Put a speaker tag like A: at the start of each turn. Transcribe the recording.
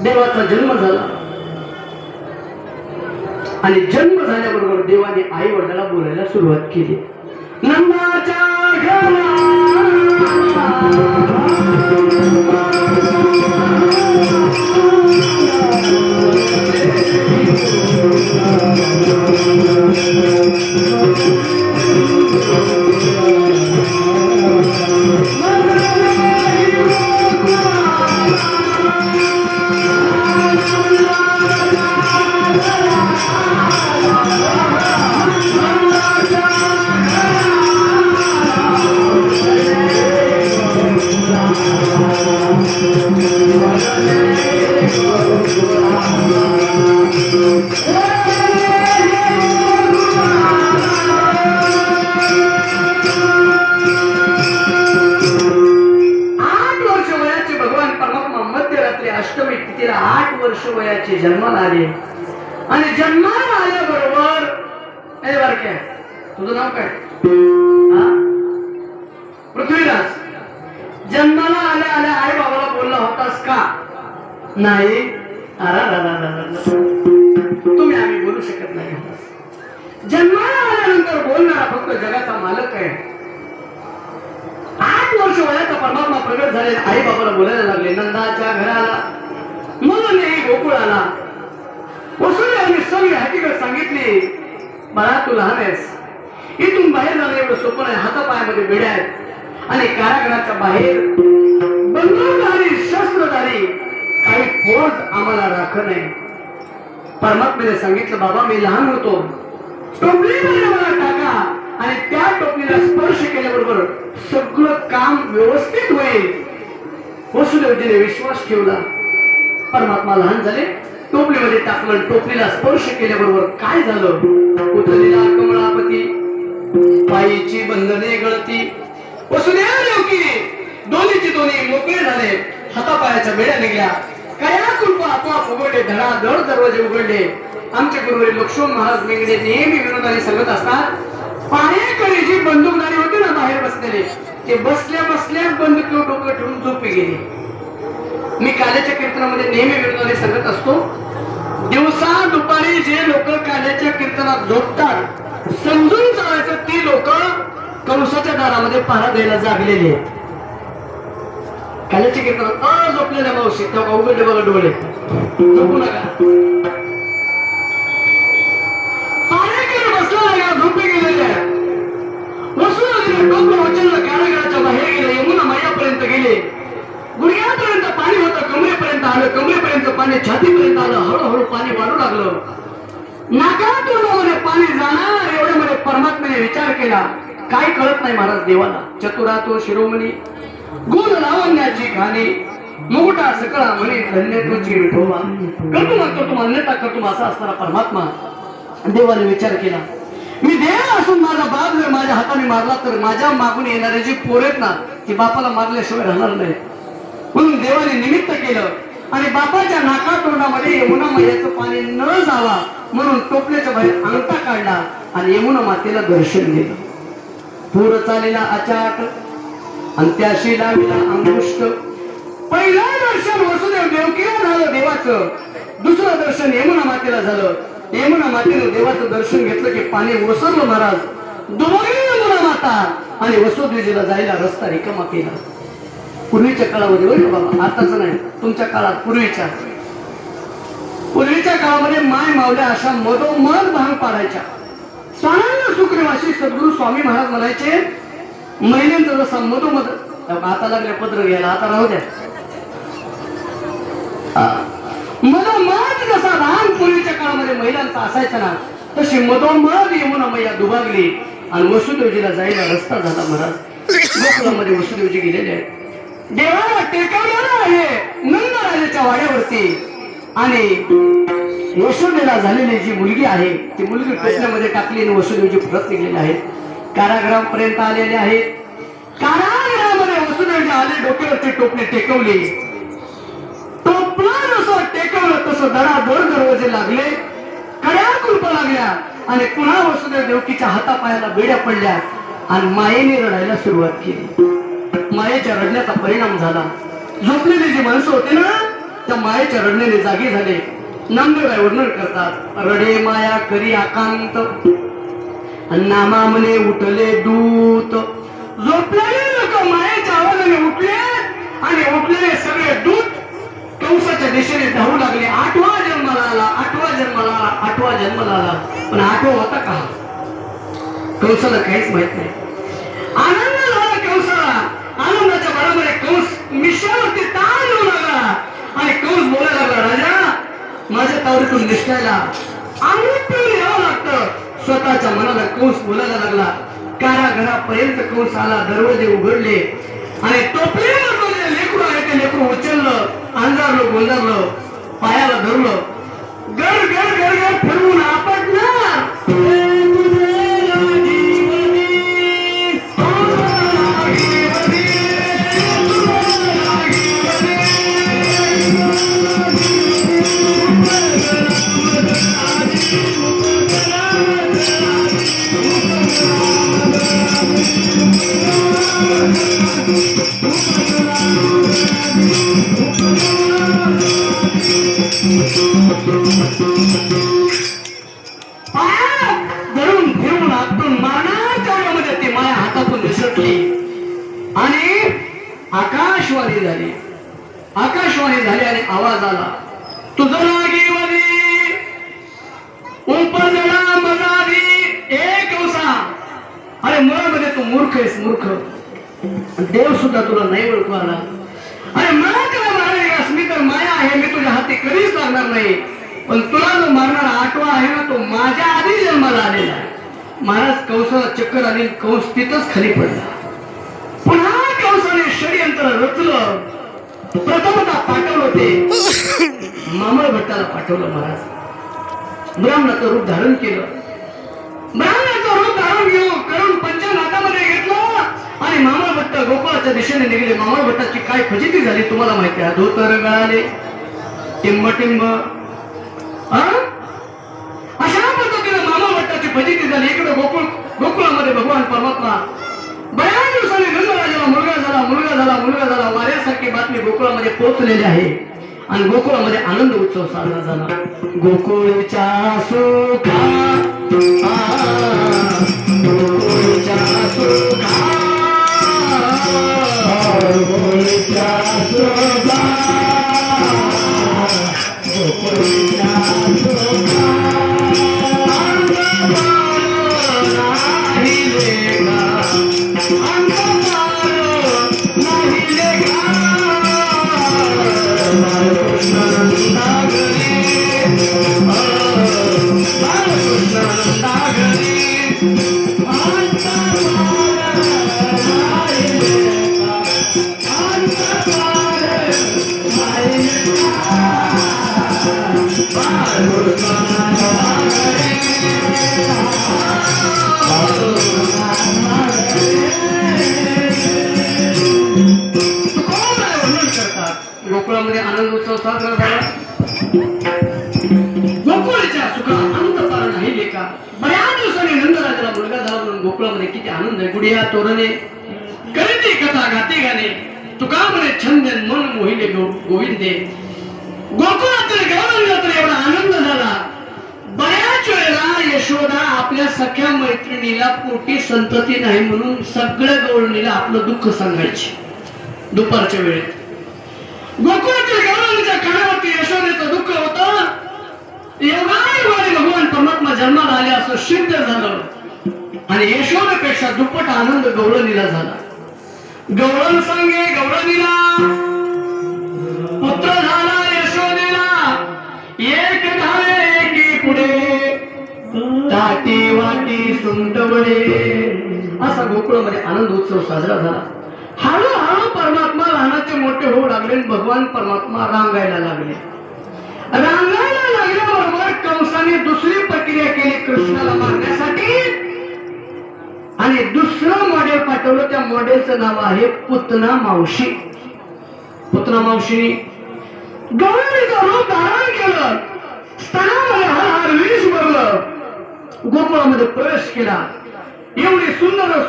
A: देवाचा जन्म झाला आणि जन्म झाल्याबरोबर देवाने आई वडिलांना बोलायला सुरुवात केली. नंदाच्या घरा वयाचे जन्माला आले आणि जन्माला आल्याबरोबर तुझं नाव काय? पृथ्वीराज. जन्माला आल्या आल्या आई बाबाला बोलला होतास का? नाही. तुम्ही आम्ही बोलू शकत नाही. जन्माला आल्यानंतर बोलणारा फक्त जगाचा मालक आहे. 8 वर्ष वयाचा परमात्मा प्रगट झाले. आई बाबाला बोलायला लागले. नंदाच्या घराला म्हणून गोकुळाला वसुदेवाने सगळी हकीकत सांगितली. बाळा तू लहान आहेस, इथून बाहेर जाणं एवढं सोपं नाही. हातापायामध्ये बेड्या आहेत आणि कारागृहाच्या बाहेर बंदूकधारी शस्त्रधारी काही फौज आम्हाला राखत नाही. परमात्म्याने सांगितलं बाबा मी लहान होतो, टोपलीमध्ये मला टाका आणि त्या टोपलीला स्पर्श केल्याबरोबर सगळं काम व्यवस्थित होईल. वसुदेवजीने विश्वास ठेवला. परमात्मा लहान झाले, टोपलीमध्ये टाकलं. टोपलीला स्पर्श केल्याबरोबर काय झालं? उतरलेला कमळापती, पायीची बंधने गळती. वसुदेव देवकी दोन्हीची दोन्ही मोकळे झाले. हातापायाच्या बेड्या निघल्या. कया कृपा आपोआप उघडले. धडाधड दरवाजे उघडले. आमचे गुरुवारी लक्ष्मण महाराज मेंगडे नेहमी विनोदाने सांगत असतात, पाण्याकडे जी बंदूकधारी होती ना बाहेर बसलेले, ते बसल्या बसल्या बंदुकीवर डोकं ठेवून झोपी गेले. मी काल्याच्या कीर्तनामध्ये नेहमी विनोदाने सांगत असतो, दिवसा दुपारी जे लोक काल्याच्या कीर्तनात झोपतात समजून चालायचं ती लोक कंसाच्या दारामध्ये पहारा द्यायला जागलेले आहेत. काल्याच्या कीर्तनात झोपलेल्या मावशी तेव्हा उघडले बघा डोळे, झोपू नका. पाण्याकडे बसला या झोपी गेलेल्या वसुदेवाने डोकं उचललं, कारागृहाच्या बाहेर गेले. यमुना मैयापर्यंत गेले. गुडघ्यापर्यंत पाणी होतं, कमरेपर्यंत आलं. कमरेपर्यंत पाणी छातीपर्यंत आलं. हळूहळू पाणी वाढू लागलं. नाकातून पाणी जाणार एवढ्यामध्ये परमात्म्याने विचार केला. काय कळत नाही महाराज देवाला. चतुरा तो शिरोमणी, गुण लावण्याची खाणी, मुकुटा सकळा म्हणे धन्य तुझी विठोबा. करतो मान्यता करतो असा असणारा परमात्मा देवाने विचार केला. मी देव असून माझा बाप जर माझ्या हाताने मारला तर माझ्या मागून येणारे जी पोर आहेत ना ती बापाला मारल्याशिवाय राहणार नाही. म्हणून देवाने निमित्त केलं आणि बापाच्या नाका तोंडामध्ये यमुना मैयाचं पाणी न जावा म्हणून टोपल्याच्या बाहेर अंगठा काढला आणि यमुना मातेला दर्शन दिलं. पूर चालेला अचाट आणि त्याशी लाविला अंगुष्ट. पहिलं दर्शन वसुदेव देवकीला झालं देवाचं. दुसरं दर्शन यमुना मातेला झालं. यमुना मातेनं देवाचं दर्शन घेतलं की पाणी ओसरलं महाराज. दुबळी यमुना माता आणि वसुदेवजीला जायला रस्ता रिकामा केला. पूर्वीच्या काळामध्ये बरं बाबा, आताच नाही, तुमच्या काळात पूर्वीच्या काळामध्ये माय मावल्या अशा मधोमध भांग पाडायच्या. स्वानंद सुखनिवासी सद्गुरू स्वामी महाराज म्हणायचे महिलांचं जसा मधोमध, आता लागले पत्र घ्यायला, आता राहू द्या. मधोमध जसा भांग पूर्वीच्या काळामध्ये महिलांचा असायचा ना, तशी मधोमध यमुना मैया दुभागली आणि वसुदेवजीला जायला रस्ता झाला महाराज. गोकुळामध्ये वसुदेवजी गेलेले आहेत. देवाला टेकवलेला आहे नंदराजाच्या वाड्यावरती आणि यशोदेला झालेली जी मुलगी आहे ती मुलगी टोपल्यामध्ये टाकली आणि वसुदेवजी परत निघलेले आहेत. कारागृहापर्यंत आलेले आहेत. कारागृहामध्ये वसुदेवजी आले, डोक्यावरची टोपली टेकवली. टोपलं जसं टेकवलं तसं धडाधड दरवाजे लागले, कड्या कुलपा लागल्या आणि पुन्हा वसुदेव देवकीच्या हातापायाला बेड्या पडल्या आणि मायेने रडायला सुरुवात केली. मायेच्या रडण्याचा परिणाम झाला. झोपलेली जी माणसं होते ना त्या मायेच्या रडण्याने जागी झाले. नामदेवराय वर्णन करतात, रडे माया करी आकांत नामा म्हणे उठले दूत. झोपलेले लोक मायेच्या आवाजाने उठले आणि उठलेले सगळे दूत कंसाच्या दिशेने धावू लागले. आठवा जन्माला आला, आठवा जन्माला आला, आठवा जन्माला आला. पण आठवा होता का? कंसाला काहीच माहित नाही. आनंद झाला कंसाला. आनंदाच्या बरोबर कंस मिशावरती ताण येऊ लागला आणि कंस बोलायला लागला, राजा माझ्या तावरीतून निष्ठायला अमृत पिऊन यावं लागतं. स्वतःच्या मनाला कंस बोलायला लागला. कारागृहापर्यंत कंस आला. दरवाजे उघडले आणि टोपलीवर लेकरू आहे ते लेकरू उचललं, अंजारलं, गोंजारलं, पायाला धरलं, गर गर गर गर फिरवून आपटणार. धरून फिरून आपटून मारणार तेवढ्यामध्ये ती माया हातातून निसटली आणि आकाशवाणी झाली. आकाशवाणी झाली आणि आवाज आला, तुझं लागीवरी उपजला मजावी एक कंसा. अरे मुळामध्ये तू मूर्ख आहेस, मूर्ख. देव सुद्धा तुला नाही ओळखू आला. अरे मला तुला मारायलास, मी तर माया आहे, मी तुझ्या हाती कधीच लागणार नाही. पण तुला जो मारणारा आठवा आहे ना तो माझ्या आधी जन्माला आलेला आहे. महाराज कंसाला चक्कर आली, कंस तिथंच खाली पडला. पुन्हा कंसाने षडयंत्र रचलं. प्रथमतः पाठवलं ते मामळ भट्टाला पाठवलं. महाराज ब्राह्मणाचं रूप धारण केलं. ब्राह्मणाचं रूप धारण करून पंचनाथामध्ये घेतलं आणि मामळ भट्ट गोकुळाच्या दिशेने निघले. मामळ भट्टाची काय फजिती झाली तुम्हाला माहिती आहे. धोतर गळाले, टिंब टिंब. अशा पद्धतीने मामळ भट्टाची फजिती झाली. इकडे गोकुळामध्ये भगवान परमात्मा बऱ्याच दिवसांनी नंदराजाला मुलगा झाला, मुलगा झाला, मुलगा झाला वाऱ्यासारखी बातमी गोकुळामध्ये पोहोचलेली आहे आणि गोकुळामध्ये आनंद उत्सव साजरा झाला. गोकुळच्या सुखा गोकुळच्या सुखा गोकुळच्या सुखा गोकुळच्या सुखा गोकुळामध्ये आनंद उत्सव साजरा झाला. गोकुळच्या सुखा अंत पार नाही लेका. बऱ्याच दिवसांनी नंदराजाला मुलगा झाला म्हणून गोकुळामध्ये किती आनंद आहे. गुडिया तोरणे करीते कथा गाते गाणे तुका म्हणे छंद मन मोहिले गोविंदे. गोकुळातील गौरवला तर एवढा आनंद झाला. बऱ्याच वेळेला यशोदा आपल्या सख्या मैत्रिणीला पोटी संतती नाही म्हणून सगळ्या गवळणीला आपलं दुःख सांगायची. दुपारच्या वेळेत गोकुळातील गौरवणीच्या कानावरती यशोदेचं दुःख होतं. एवढा भगवान परमात्मा जन्माला आले असं सिद्ध झालं आणि यशोदेपेक्षा दुप्पट आनंद गौरवणीला झाला. गौरव सांगे गौरवणीला पुत्र झाला यशोदेला. एक धावे एकी पुढे ताटी वाटी सुंटवडे असा गोकुळामध्ये आनंद उत्सव साजरा झाला. हळूहळू परमात्मा लहानाचे मोठे होऊ लागले. भगवान परमात्मा रांगायला लागले. रांगायला लागल्याबरोबर कंसाने दुसरी प्रक्रिया केली कृष्णाला मारण्यासाठी आणि दुसरं मॉडेल पाठवलं. त्या मॉडेलचं नाव आहे पुतना मावशी. पुतना मावशीने गौरीचं रूप धारण केलं. स्तनामध्ये हर विष भरलं. गोकुळामध्ये प्रवेश केला. एवढी सुंदर